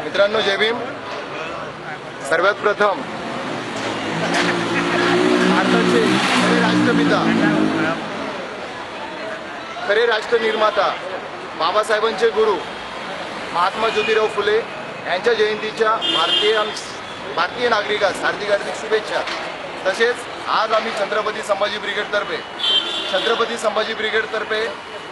मित्रांनो, जय भीम. सर्वात प्रथम भारताचे खरे राष्ट्रपिता, खरे राष्ट्र निर्माता, बाबासाहेबांचे गुरु महात्मा ज्योतिराव फुले यांच्या जयंतीच्या भारतीय नागरिकांस हार्दिक शुभेच्छा. तसेच आज आम्ही छत्रपती संभाजी ब्रिगेडतर्फे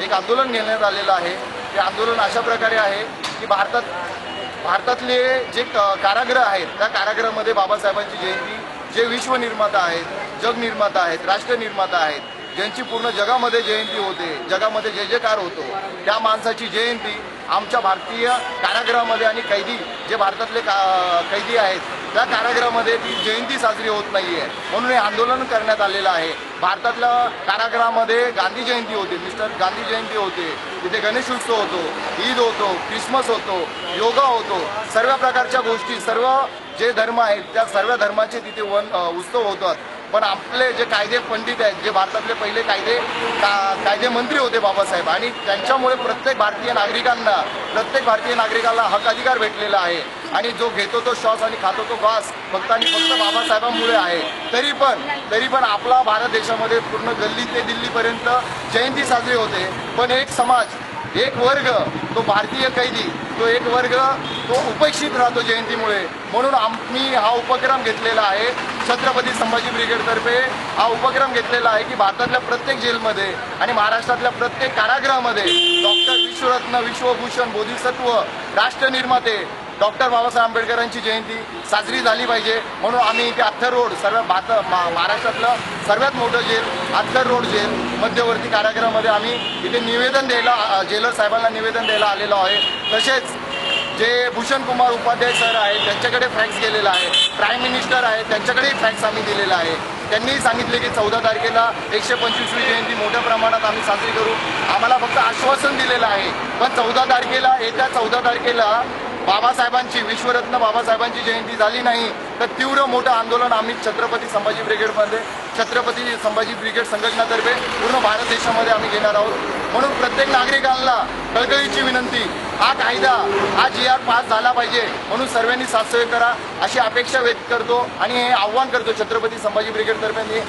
एक आंदोलन घेण्यात आलेलं आहे. ते आंदोलन अशा प्रकारे आहे की भारतातले जे कारागृह आहेत त्या कारागृहामध्ये बाबासाहेबांची जयंती, जे विश्वनिर्माता आहेत, जगनिर्माता आहेत, राष्ट्रनिर्माता आहेत, ज्यांची पूर्ण जगामध्ये जयंती होते, जगामध्ये जय जयकार होतो, त्या माणसाची जयंती आमच्या भारतीय कारागृहामध्ये आणि कैदी जे भारतातले कैदी आहेत त्या कारागृहामध्ये ती जयंती साजरी होत नाही आहे. म्हणून हे आंदोलन करण्यात आलेलं आहे. भारतातल्या कारागृहामध्ये गांधी जयंती होते, मिस्टर गांधी जयंती होते, तिथे गणेश उत्सव होतो, ईद होतो, क्रिसमस होतो, योगा होतो, सर्व प्रकारच्या गोष्टी, सर्व जे धर्म आहेत त्या सर्व धर्माचे तिथे उत्सव होतात. पण आपले जे कायदे पंडित आहेत, जे भारतातले पहिले कायदे मंत्री होते बाबासाहेब, आणि त्यांच्यामुळे प्रत्येक भारतीय नागरिकाला हक अधिकार भेटलेला आहे. आणि जो घेतो तो श्वास आणि खातो तो घास फक्त आणि फक्त बाबासाहेबांमुळे आहे. तरी पण आपला भारत देशामध्ये पूर्ण गल्ली ते दिल्लीपर्यंत जयंती साजरी होते. पण एक समाज, एक वर्ग, तो भारतीय कैदी, तो एक वर्ग तो उपेक्षित राहतो जयंतीमुळे. म्हणून आम्ही हा उपक्रम घेतलेला आहे. छत्रपती संभाजी ब्रिगेडतर्फे हा उपक्रम घेतलेला आहे की भारतातल्या प्रत्येक जेलमध्ये आणि महाराष्ट्रातल्या प्रत्येक कारागृहामध्ये डॉक्टर विश्वरत्न, विश्वभूषण, बोधिसत्व, राष्ट्रनिर्माते डॉक्टर बाबासाहेब आंबेडकरांची जयंती साजरी झाली पाहिजे. म्हणून आम्ही इथे अत्तर रोड, महाराष्ट्रातलं सर्वात मोठं जेल अत्तर रोड जेल मध्यवर्ती कारागृहामध्ये आम्ही इथे निवेदन द्यायला, जेलर साहेबांना निवेदन द्यायला आलेलो आहे. तसेच जे भूषण कुमार उपाध्याय सर आहेत त्यांच्याकडे फॅक्स गेलेला आहे, प्राईम मिनिस्टर आहेत त्यांच्याकडेही फॅक्स आम्ही दिलेला आहे. त्यांनी सांगितले की 14 तारखेला 125वी जयंती मोठ्या प्रमाणात आम्ही साजरी करू. आम्हाला फक्त आश्वासन दिलेलं आहे. पण येत्या 14 तारखेला बाबासाहेबांची, विश्वरत्न बाबासाहेबांची जयंती झाली नाही तर तीव्र मोठं आंदोलन आम्ही छत्रपती संभाजी ब्रिगेड संघटनातर्फे पूर्ण भारत देशामध्ये आम्ही घेणार आहोत. म्हणून प्रत्येक नागरिकांना कळकळीची विनंती, हा कायदा, हा GR पास झाला पाहिजे. म्हणून सर्वांनी साथसहयोग करा अशी अपेक्षा व्यक्त करतो आणि हे आव्हान करतो. छत्रपती संभाजी ब्रिगेडतर्फे मी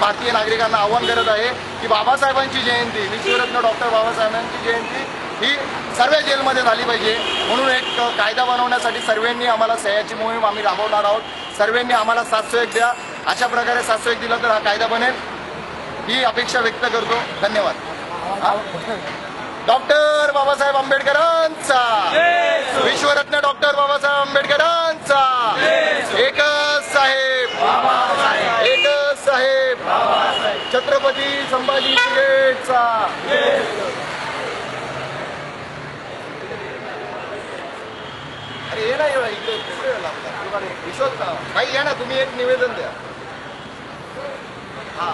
भारतीय नागरिकांना आव्हान करत आहे की बाबासाहेबांची जयंती, विश्वरत्न डॉक्टर बाबासाहेबांची जयंती ही सर्व जेलमध्ये झाली पाहिजे. म्हणून एक कायदा बनवण्यासाठी सर्वांनी आम्हाला सह्याची मोहीम आम्ही राबवणार आहोत. सर्वांनी आम्हाला साथसहयोग द्या. अशा प्रकारे साथसहयोग दिला तर हा कायदा बनेल ही अपेक्षा व्यक्त करतो. धन्यवाद. डॉक्टर बाबासाहेब आंबेडकरांचा, विश्वरत्न डॉक्टर बाबासाहेब आंबेडकरांचा, एकच साहेब, एकच साहेब, छत्रपती संभाजी ब्रिगेडचा. अरे ये ना, इकडे विश्वास भाई या ना, तुम्ही एक निवेदन द्या. हा